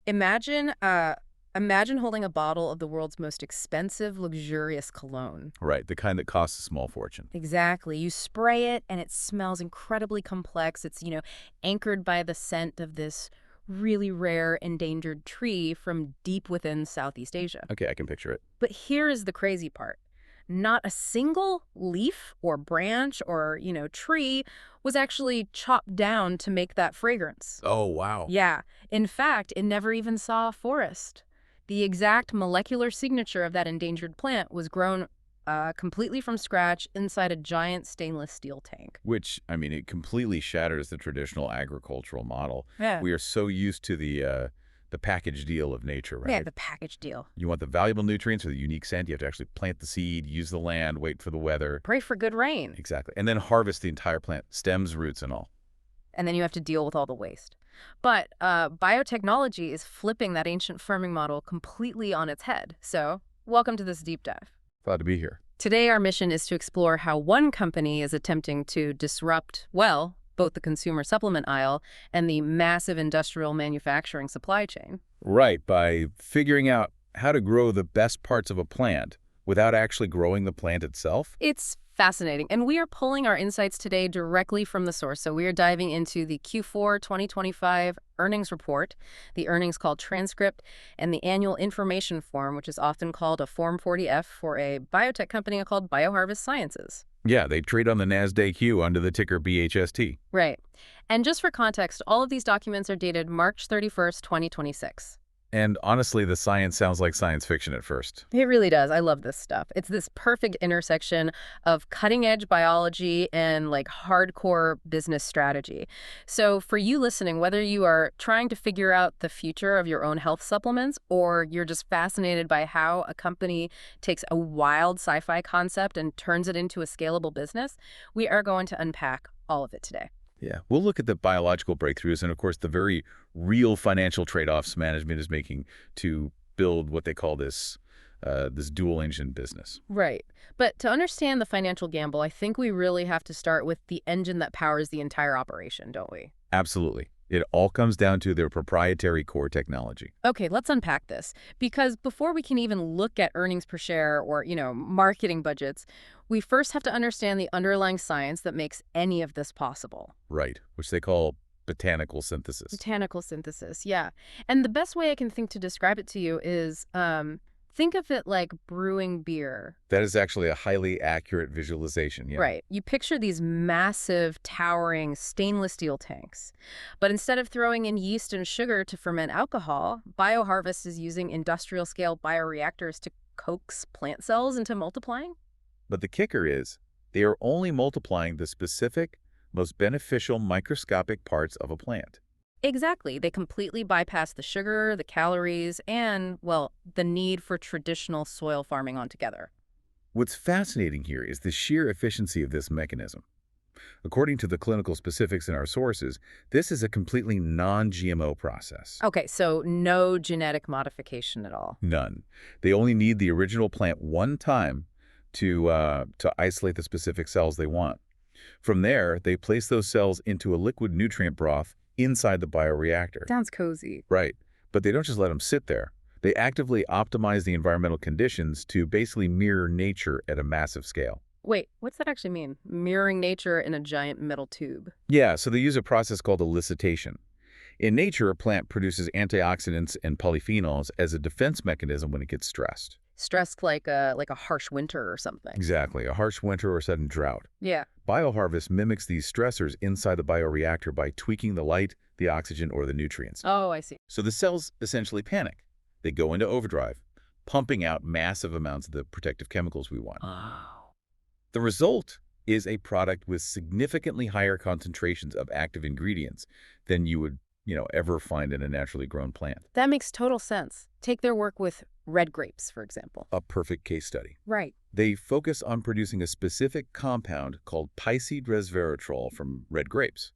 Imagine, imagine holding a bottle of the world's most expensive, luxurious cologne. Right, the kind that costs a small fortune. Exactly. You spray it and it smells incredibly complex. It's, anchored by the scent of this really rare endangered tree from deep within Southeast Asia. Okay, I can picture it. But here is the crazy part. Not a single leaf or branch or, tree was actually chopped down to make that fragrance. Oh, wow. Yeah. In fact, it never even saw a forest. The exact molecular signature of that endangered plant was grown completely from scratch inside a giant stainless steel tank. Which, I mean, it completely shatters the traditional agricultural model. Yeah. We are so used to the package deal of nature, Yeah, right? the package deal. You want the valuable nutrients or the unique scent, you have to actually plant the seed, use the land, wait for the weather. Pray for good rain. Exactly. And then harvest the entire plant, stems, roots, and all. And then you have to deal with all the waste. But biotechnology is flipping that ancient farming model completely on its head. So, welcome to this deep dive. Glad to be here. Today, our mission is to explore how one company is attempting to disrupt, well, both the consumer supplement aisle and the massive industrial manufacturing supply chain. Right, by figuring out how to grow the best parts of a plant without actually growing the plant itself. It's fascinating, and we are pulling our insights today directly from the source. So we are diving into the Q4 2025 earnings report, the earnings call transcript, and the annual information form, which is often called a Form 40F for a biotech company called BioHarvest Sciences. Yeah, they trade on the NASDAQ under the ticker BHST. Right. And just for context, all of these documents are dated March 31st, 2026. And honestly, the science sounds like science fiction at first. It really does. I love this stuff. It's this perfect intersection of cutting-edge biology and hardcore business strategy. So for you listening, whether you are trying to figure out the future of your own health supplements or you're just fascinated by how a company takes a wild sci-fi concept and turns it into a scalable business, we are going to unpack all of it today. Yeah, we'll look at the biological breakthroughs and, of course, the very real financial trade-offs management is making to build what they call this dual-engine business. Right. But to understand the financial gamble, I think we really have to start with the engine that powers the entire operation, don't we? Absolutely. It all comes down to their proprietary core technology. Okay, let's unpack this. Because before we can even look at earnings per share or, marketing budgets, we first have to understand the underlying science that makes any of this possible. Right, which they call botanical synthesis. Botanical synthesis, yeah. And the best way I can think to describe it to you is think of it like brewing beer. That is actually a highly accurate visualization, yeah. Right. You picture these massive, towering stainless steel tanks. But instead of throwing in yeast and sugar to ferment alcohol, BioHarvest is using industrial-scale bioreactors to coax plant cells into multiplying. But the kicker is, they are only multiplying the specific, most beneficial microscopic parts of a plant. Exactly. They completely bypass the sugar, the calories, and, well, the need for traditional soil farming altogether. What's fascinating here is the sheer efficiency of this mechanism. According to the clinical specifics in our sources, this is a completely non-GMO process. Okay, so no genetic modification at all. None. They only need the original plant one time to isolate the specific cells they want. From there, they place those cells into a liquid nutrient broth inside the bioreactor. Sounds cozy. Right. But they don't just let them sit there. They actively optimize the environmental conditions to basically mirror nature at a massive scale. Wait, what's that actually mean? Mirroring nature in a giant metal tube. Yeah, so they use a process called elicitation. In nature, a plant produces antioxidants and polyphenols as a defense mechanism when it gets stressed. Stressed like a harsh winter or something. Exactly, a harsh winter or sudden drought. Yeah. BioHarvest mimics these stressors inside the bioreactor by tweaking the light, the oxygen, or the nutrients. Oh, I see. So the cells essentially panic. They go into overdrive, pumping out massive amounts of the protective chemicals we want. Oh. The result is a product with significantly higher concentrations of active ingredients than you would, ever find in a naturally grown plant. That makes total sense. Take their work with red grapes, for example. A perfect case study. Right. They focus on producing a specific compound called piceid resveratrol from red grapes.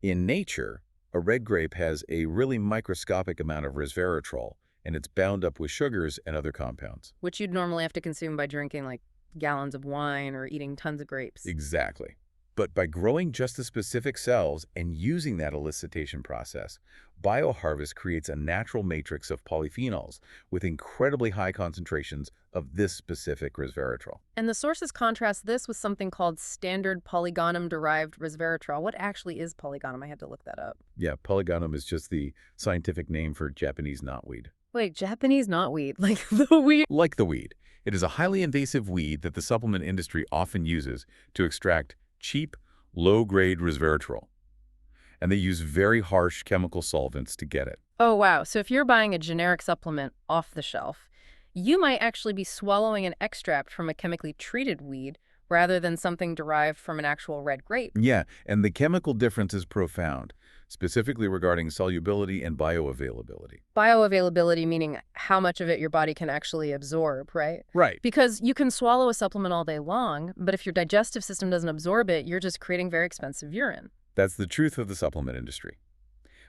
In nature, a red grape has a really microscopic amount of resveratrol, and it's bound up with sugars and other compounds. Which you'd normally have to consume by drinking gallons of wine or eating tons of grapes. Exactly. But by growing just the specific cells and using that elicitation process, BioHarvest creates a natural matrix of polyphenols with incredibly high concentrations of this specific resveratrol. And the sources contrast this with something called standard polygonum-derived resveratrol. What actually is polygonum? I had to look that up. Yeah, polygonum is just the scientific name for Japanese knotweed. Wait, Japanese knotweed, like the weed? Like the weed, it is a highly invasive weed that the supplement industry often uses to extract cheap, low-grade resveratrol. And they use very harsh chemical solvents to get it. Oh, wow. So if you're buying a generic supplement off the shelf, you might actually be swallowing an extract from a chemically treated weed rather than something derived from an actual red grape. Yeah, and the chemical difference is profound, specifically regarding solubility and bioavailability. Bioavailability meaning how much of it your body can actually absorb, right? Right. Because you can swallow a supplement all day long, but if your digestive system doesn't absorb it, you're just creating very expensive urine. That's the truth of the supplement industry.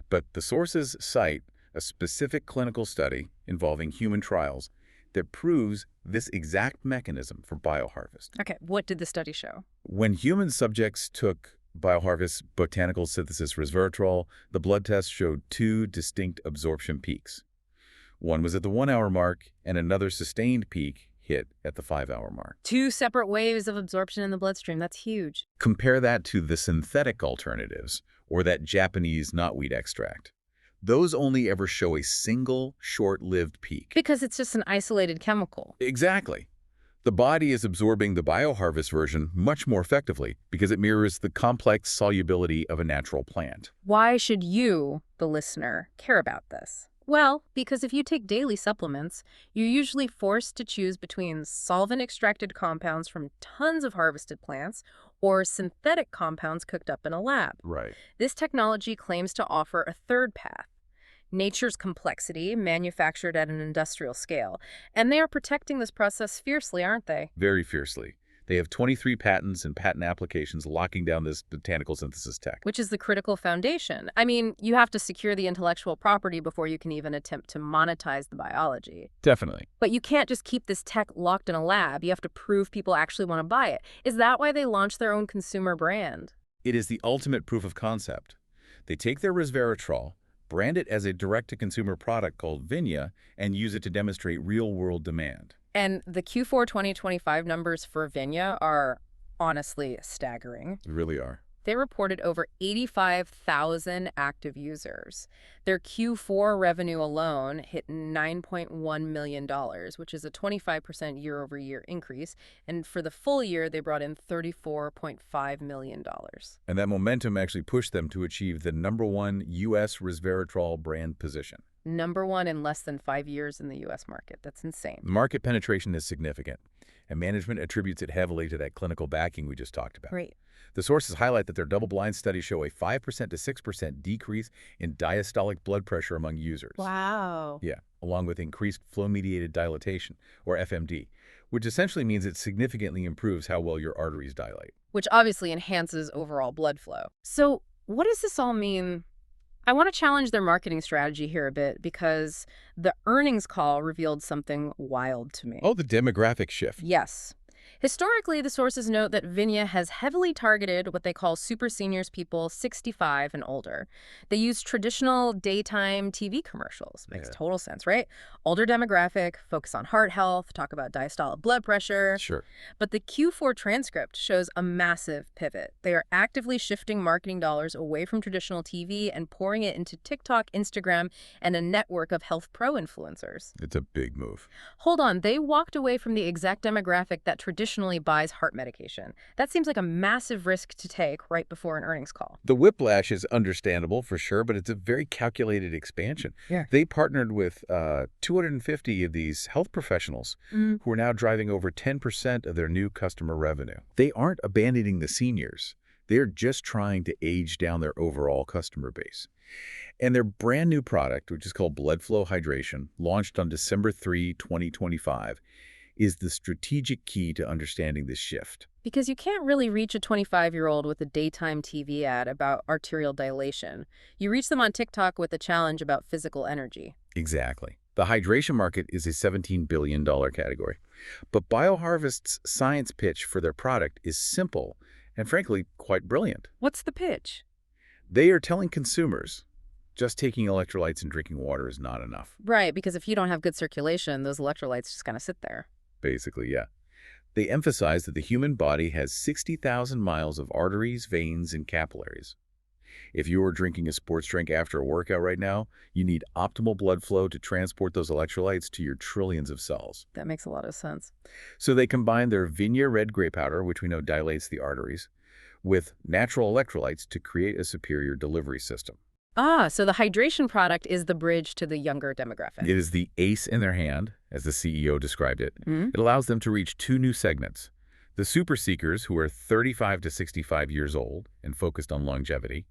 But the sources cite a specific clinical study involving human trials that proves this exact mechanism for BioHarvest. Okay, what did the study show? When human subjects took BioHarvest botanical synthesis resveratrol, the blood test showed two distinct absorption peaks. One was at the 1-hour mark, and another sustained peak hit at the 5-hour mark. Two separate waves of absorption in the bloodstream. That's huge. Compare that to the synthetic alternatives, or that Japanese knotweed extract. Those only ever show a single, short-lived peak. Because it's just an isolated chemical. Exactly. The body is absorbing the BioHarvest version much more effectively because it mirrors the complex solubility of a natural plant. Why should you, the listener, care about this? Well, because if you take daily supplements, you're usually forced to choose between solvent-extracted compounds from tons of harvested plants or synthetic compounds cooked up in a lab. Right. This technology claims to offer a third path, nature's complexity manufactured at an industrial scale. And they are protecting this process fiercely, aren't they? Very fiercely. They have 23 patents and patent applications locking down this botanical synthesis tech. Which is the critical foundation. I mean, you have to secure the intellectual property before you can even attempt to monetize the biology. Definitely. But you can't just keep this tech locked in a lab. You have to prove people actually want to buy it. Is that why they launched their own consumer brand? It is the ultimate proof of concept. They take their resveratrol, brand it as a direct-to-consumer product called Vinya, and use it to demonstrate real-world demand. And the Q4 2025 numbers for Vinya are honestly staggering. They really are. They reported over 85,000 active users. Their Q4 revenue alone hit $9.1 million, which is a 25% year-over-year increase. And for the full year, they brought in $34.5 million. And that momentum actually pushed them to achieve the #1 U.S. resveratrol brand position. #1 in less than 5 years in the U.S. market. That's insane. Market penetration is significant, and management attributes it heavily to that clinical backing we just talked about. Great. The sources highlight that their double-blind studies show a 5% to 6% decrease in diastolic blood pressure among users. Wow. Yeah, along with increased flow-mediated dilatation, or FMD, which essentially means it significantly improves how well your arteries dilate. Which obviously enhances overall blood flow. So what does this all mean? I want to challenge their marketing strategy here a bit because the earnings call revealed something wild to me. Oh, the demographic shift. Yes. Historically, the sources note that Vinya has heavily targeted what they call super seniors, people 65 and older. They use traditional daytime TV commercials. Makes total sense, right? Older demographic, focus on heart health, talk about diastolic blood pressure. Sure. But the Q4 transcript shows a massive pivot. They are actively shifting marketing dollars away from traditional TV and pouring it into TikTok, Instagram, and a network of health pro influencers. It's a big move. Hold on, they walked away from the exact demographic that traditionally buys heart medication. That seems like a massive risk to take right before an earnings call. The whiplash is understandable for sure, but it's a very calculated expansion. Yeah. They partnered with 250 of these health professionals who are now driving over 10% of their new customer revenue. They aren't abandoning the seniors. They're just trying to age down their overall customer base. And their brand new product, which is called Blood Flow Hydration, launched on December 3, 2025, is the strategic key to understanding this shift. Because you can't really reach a 25-year-old with a daytime TV ad about arterial dilation. You reach them on TikTok with a challenge about physical energy. Exactly. The hydration market is a $17 billion category. But BioHarvest's science pitch for their product is simple and frankly, quite brilliant. What's the pitch? They are telling consumers just taking electrolytes and drinking water is not enough. Right, because if you don't have good circulation, those electrolytes just kind of sit there. Basically, yeah. They emphasize that the human body has 60,000 miles of arteries, veins, and capillaries. If you are drinking a sports drink after a workout right now, you need optimal blood flow to transport those electrolytes to your trillions of cells. That makes a lot of sense. So they combine their Vinia red grape powder, which we know dilates the arteries, with natural electrolytes to create a superior delivery system. Ah, so the hydration product is the bridge to the younger demographic. It is the ace in their hand, as the CEO described it. Hmm? It allows them to reach two new segments: the super seekers, who are 35 to 65 years old and focused on longevity,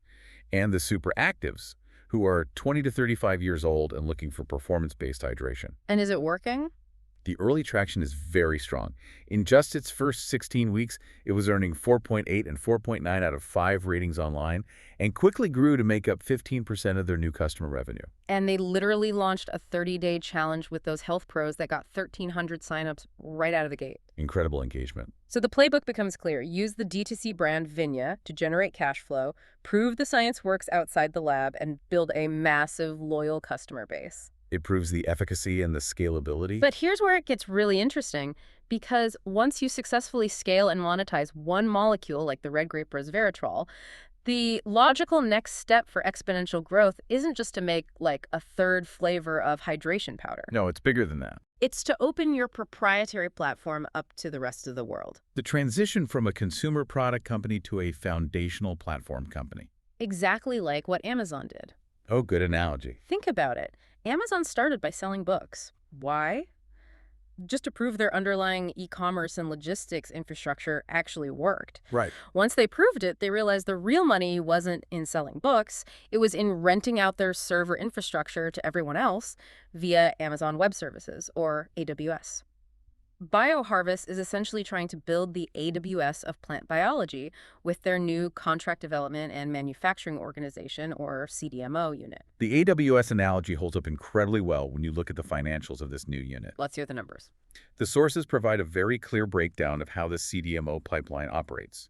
and the super actives, who are 20 to 35 years old and looking for performance-based hydration. And is it working? The early traction is very strong. In just its first 16 weeks, it was earning 4.8 and 4.9 out of 5 ratings online and quickly grew to make up 15% of their new customer revenue. And they literally launched a 30-day challenge with those health pros that got 1,300 signups right out of the gate. Incredible engagement. So the playbook becomes clear. Use the D2C brand Vinya to generate cash flow, prove the science works outside the lab, and build a massive, loyal customer base. It proves the efficacy and the scalability. But here's where it gets really interesting, because once you successfully scale and monetize one molecule, like the red grape resveratrol, the logical next step for exponential growth isn't just to make, like, a third flavor of hydration powder. No, it's bigger than that. It's to open your proprietary platform up to the rest of the world. The transition from a consumer product company to a foundational platform company. Exactly like what Amazon did. Oh, good analogy. Think about it. Amazon started by selling books. Why? Just to prove their underlying e-commerce and logistics infrastructure actually worked. Right. Once they proved it, they realized the real money wasn't in selling books. It was in renting out their server infrastructure to everyone else via Amazon Web Services, or AWS. BioHarvest is essentially trying to build the AWS of plant biology with their new Contract Development and Manufacturing Organization, or CDMO, unit. The AWS analogy holds up incredibly well when you look at the financials of this new unit. Let's hear the numbers. The sources provide a very clear breakdown of how the CDMO pipeline operates.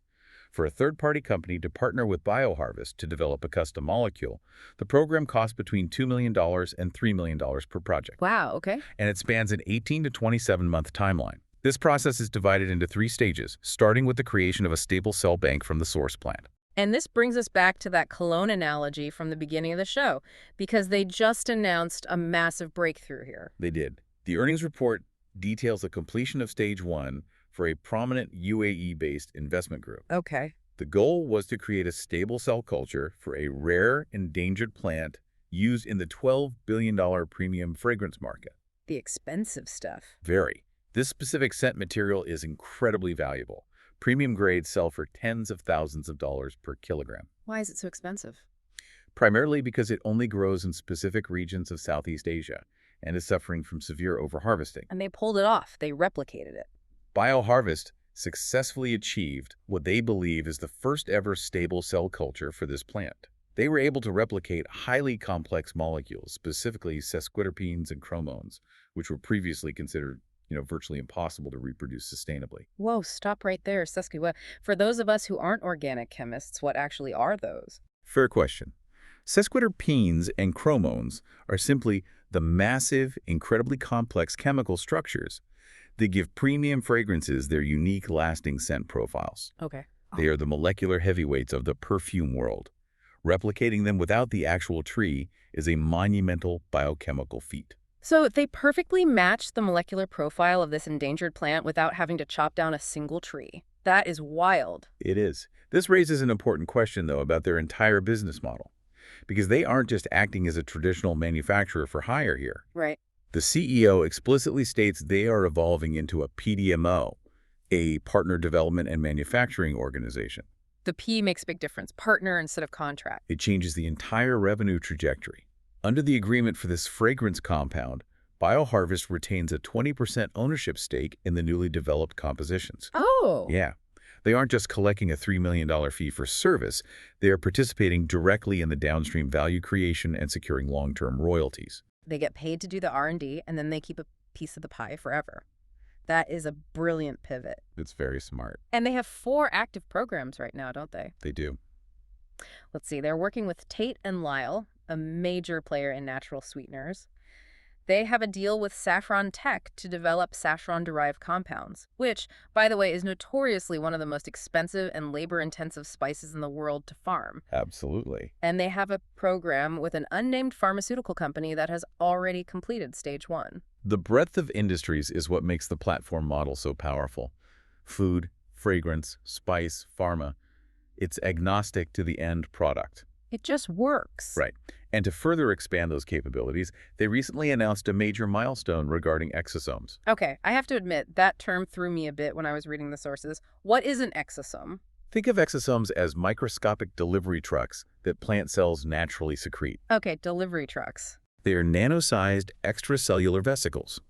For a third-party company to partner with BioHarvest to develop a custom molecule, the program costs between $2 million and $3 million per project. Wow, okay. And it spans an 18 to 27-month timeline. This process is divided into 3 stages, starting with the creation of a stable cell bank from the source plant. And this brings us back to that cologne analogy from the beginning of the show, because they just announced a massive breakthrough here. They did. The earnings report details the completion of stage 1 for a prominent UAE-based investment group. Okay. The goal was to create a stable cell culture for a rare, endangered plant used in the $12 billion premium fragrance market. The expensive stuff. Very. This specific scent material is incredibly valuable. Premium grades sell for tens of thousands of dollars per kilogram. Why is it so expensive? Primarily because it only grows in specific regions of Southeast Asia and is suffering from severe overharvesting. And they pulled it off. They replicated it. BioHarvest successfully achieved what they believe is the first ever stable cell culture for this plant. They were able to replicate highly complex molecules, specifically sesquiterpenes and chromones, which were previously considered, virtually impossible to reproduce sustainably. Whoa, stop right there, Sesqui. For those of us who aren't organic chemists, what actually are those? Fair question. Sesquiterpenes and chromones are simply the massive, incredibly complex chemical structures that give premium fragrances their unique, lasting scent profiles. Okay. They are the molecular heavyweights of the perfume world. Replicating them without the actual tree is a monumental biochemical feat. So they perfectly match the molecular profile of this endangered plant without having to chop down a single tree. That is wild. It is. This raises an important question, though, about their entire business model. Because they aren't just acting as a traditional manufacturer for hire here. Right. The CEO explicitly states they are evolving into a PDMO, a partner development and manufacturing organization. The P makes a big difference. Partner instead of contract. It changes the entire revenue trajectory. Under the agreement for this fragrance compound, BioHarvest retains a 20% ownership stake in the newly developed compositions. Oh. Yeah. They aren't just collecting a $3 million fee for service, they are participating directly in the downstream value creation and securing long-term royalties. They get paid to do the R&D, and then they keep a piece of the pie forever. That is a brilliant pivot. It's very smart. And they have 4 active programs right now, don't they? They do. Let's see, they're working with Tate and Lyle, a major player in natural sweeteners. They have a deal with Saffron Tech to develop saffron-derived compounds, which, by the way, is notoriously one of the most expensive and labor-intensive spices in the world to farm. Absolutely. And they have a program with an unnamed pharmaceutical company that has already completed stage 1. The breadth of industries is what makes the platform model so powerful. Food, fragrance, spice, pharma. It's agnostic to the end product. It just works. Right. And to further expand those capabilities, they recently announced a major milestone regarding exosomes. Okay, I have to admit, that term threw me a bit when I was reading the sources. What is an exosome? Think of exosomes as microscopic delivery trucks that plant cells naturally secrete. Okay, delivery trucks. They are nano-sized extracellular vesicles.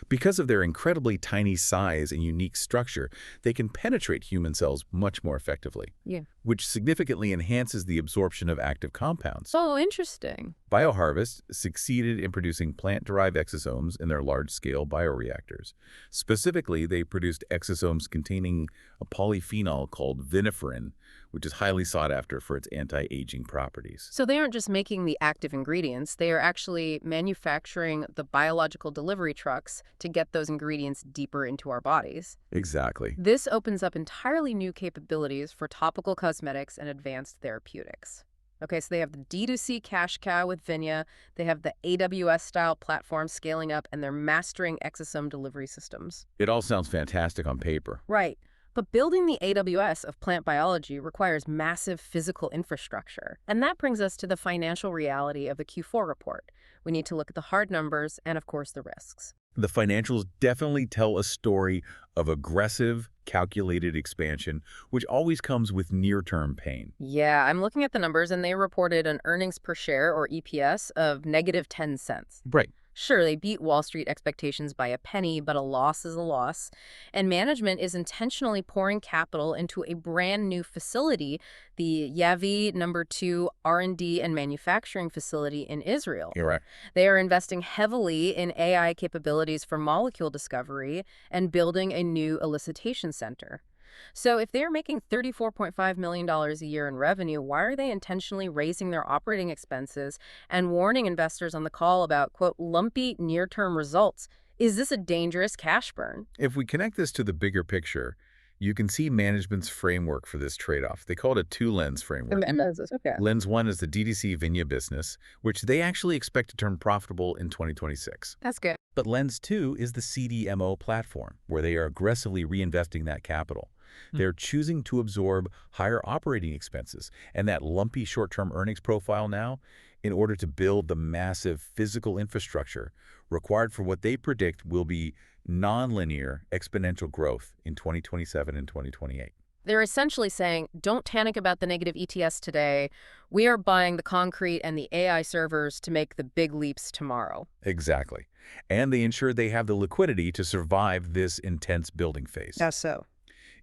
Because of their incredibly tiny size and unique structure, they can penetrate human cells much more effectively, Yeah. which significantly enhances the absorption of active compounds. Oh, interesting. BioHarvest succeeded in producing plant-derived exosomes in their large-scale bioreactors. Specifically, they produced exosomes containing a polyphenol called viniferin, which is highly sought after for its anti-aging properties. So they aren't just making the active ingredients, they are actually manufacturing the biological delivery trucks to get those ingredients deeper into our bodies. Exactly. This opens up entirely new capabilities for topical cosmetics and advanced therapeutics. Okay, so they have the D2C cash cow with Vinya, they have the AWS-style platform scaling up, and they're mastering exosome delivery systems. It all sounds fantastic on paper. Right. But building the AWS of plant biology requires massive physical infrastructure. And that brings us to the financial reality of the Q4 report. We need to look at the hard numbers and, of course, the risks. The financials definitely tell a story of aggressive, calculated expansion, which always comes with near-term pain. Yeah, I'm looking at the numbers, and they reported an earnings per share, or EPS, of negative 10 cents. Right. Sure, they beat Wall Street expectations by a penny, but a loss is a loss. And management is intentionally pouring capital into a brand new facility, the Yavi #2 R&D and manufacturing facility in Israel. You're right. They are investing heavily in AI capabilities for molecule discovery and building a new elicitation center. So if they're making $34.5 million a year in revenue, why are they intentionally raising their operating expenses and warning investors on the call about, quote, lumpy near-term results? Is this a dangerous cash burn? If we connect this to the bigger picture, you can see management's framework for this trade-off. They call it a two-lens framework. Okay. Lens 1 is the DTC Vinya business, which they actually expect to turn profitable in 2026. That's good. But Lens 2 is the CDMO platform, where they are aggressively reinvesting that capital. They're choosing to absorb higher operating expenses and that lumpy short-term earnings profile now in order to build the massive physical infrastructure required for what they predict will be nonlinear exponential growth in 2027 and 2028. They're essentially saying, don't panic about the negative ETS today. We are buying the concrete and the AI servers to make the big leaps tomorrow. Exactly. And they ensure they have the liquidity to survive this intense building phase. That's so.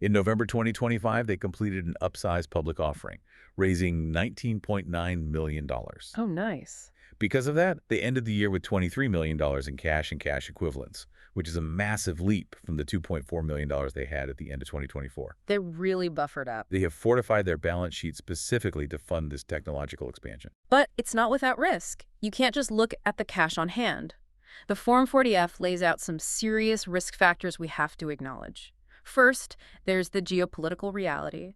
In November 2025, they completed an upsized public offering, raising $19.9 million. Oh, nice. Because of that, they ended the year with $23 million in cash and cash equivalents, which is a massive leap from the $2.4 million they had at the end of 2024. They're really buffered up. They have fortified their balance sheet specifically to fund this technological expansion. But it's not without risk. You can't just look at the cash on hand. The Form 40F lays out some serious risk factors we have to acknowledge. First, there's the geopolitical reality.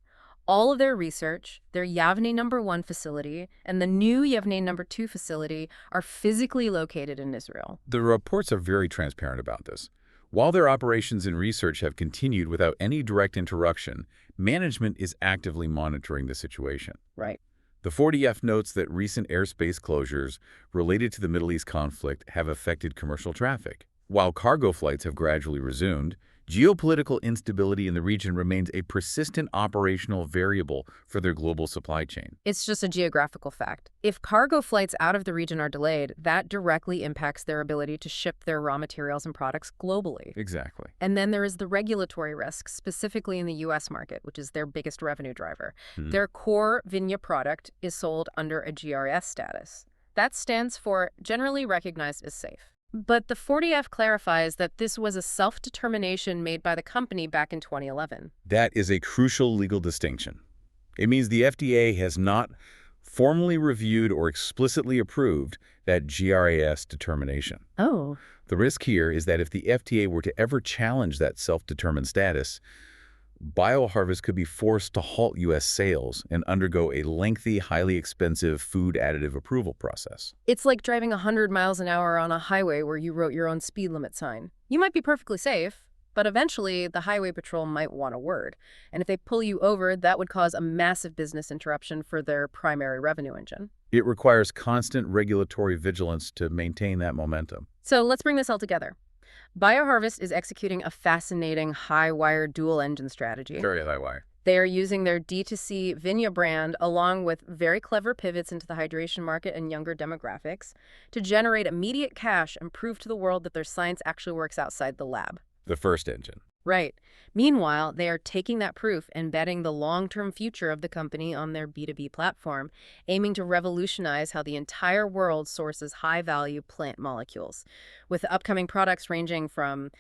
All of their research, their Yavne #1 facility, and the new Yavne #2 facility are physically located in Israel. The reports are very transparent about this. While their operations and research have continued without any direct interruption, management is actively monitoring the situation. Right. The 40F notes that recent airspace closures related to the Middle East conflict have affected commercial traffic. While cargo flights have gradually resumed, geopolitical instability in the region remains a persistent operational variable for their global supply chain. It's just a geographical fact. If cargo flights out of the region are delayed, that directly impacts their ability to ship their raw materials and products globally. Exactly. And then there is the regulatory risk, specifically in the U.S. market, which is their biggest revenue driver. Their core Vinya product is sold under a GRS status. That stands for Generally Recognized as Safe. But the 40F clarifies that this was a self-determination made by the company back in 2011. That is a crucial legal distinction. It means the FDA has not formally reviewed or explicitly approved that GRAS determination. Oh. The risk here is that if the FDA were to ever challenge that self-determined status, BioHarvest could be forced to halt U.S. sales and undergo a lengthy, highly expensive food additive approval process. It's like driving 100 miles an hour on a highway where you wrote your own speed limit sign. You might be perfectly safe, but eventually the highway patrol might want a word. And if they pull you over, that would cause a massive business interruption for their primary revenue engine. It requires constant regulatory vigilance to maintain that momentum. So let's bring this all together. BioHarvest is executing a fascinating high-wire dual-engine strategy. Very high wire. They are using their D2C Vinia brand along with very clever pivots into the hydration market and younger demographics to generate immediate cash and prove to the world that their science actually works outside the lab. The first engine. Right. Meanwhile, they are taking that proof and betting the long-term future of the company on their B2B platform, aiming to revolutionize how the entire world sources high-value plant molecules, with upcoming products ranging from,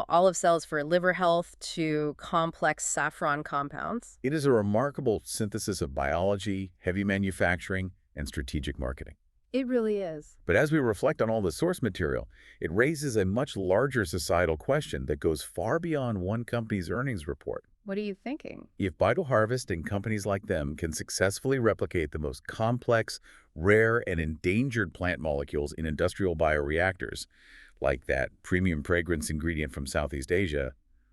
olive cells for liver health to complex saffron compounds. It is a remarkable synthesis of biology, heavy manufacturing, and strategic marketing. It really is. But as we reflect on all the source material, it raises a much larger societal question that goes far beyond one company's earnings report. What are you thinking? If BioHarvest and companies like them can successfully replicate the most complex, rare, and endangered plant molecules in industrial bioreactors, like that premium fragrance ingredient from Southeast Asia,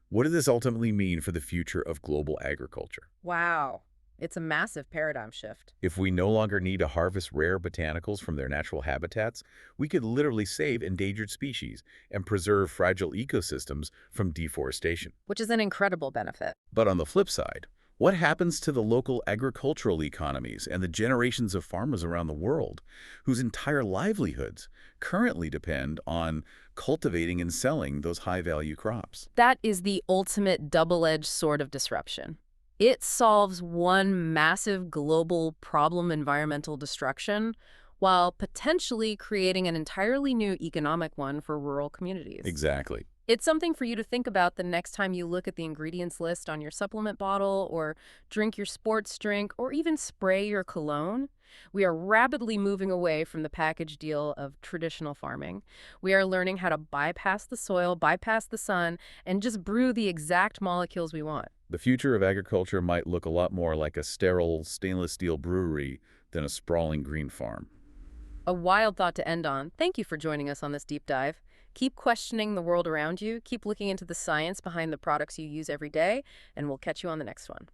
what does this ultimately mean for the future of global agriculture? Wow. It's a massive paradigm shift. If we no longer need to harvest rare botanicals from their natural habitats, we could literally save endangered species and preserve fragile ecosystems from deforestation. Which is an incredible benefit. But on the flip side, what happens to the local agricultural economies and the generations of farmers around the world whose entire livelihoods currently depend on cultivating and selling those high-value crops? That is the ultimate double-edged sword of disruption. It solves one massive global problem, environmental destruction, while potentially creating an entirely new economic one for rural communities. Exactly. It's something for you to think about the next time you look at the ingredients list on your supplement bottle or drink your sports drink or even spray your cologne. We are rapidly moving away from the package deal of traditional farming. We are learning how to bypass the soil, bypass the sun, and just brew the exact molecules we want. The future of agriculture might look a lot more like a sterile stainless steel brewery than a sprawling green farm. A wild thought to end on. Thank you for joining us on this deep dive. Keep questioning the world around you, keep looking into the science behind the products you use every day, and we'll catch you on the next one.